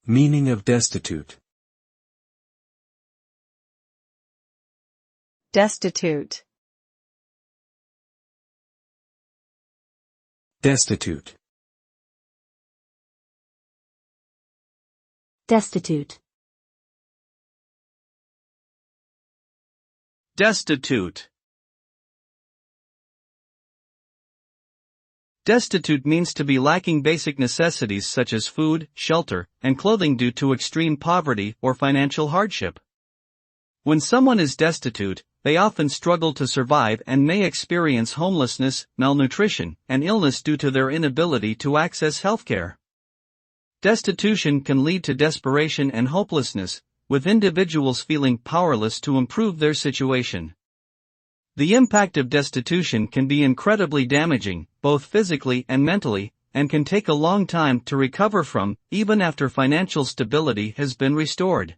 Meaning of destitute. Destitute. Destitute. Destitute. Destitute. Destitute means to be lacking basic necessities such as food, shelter, and clothing due to extreme poverty or financial hardship. When someone is destitute, they often struggle to survive and may experience homelessness, malnutrition, and illness due to their inability to access healthcare. Destitution can lead to desperation and hopelessness, with individuals feeling powerless to improve their situation. The impact of destitution can be incredibly damaging, both physically and mentally, and can take a long time to recover from, even after financial stability has been restored.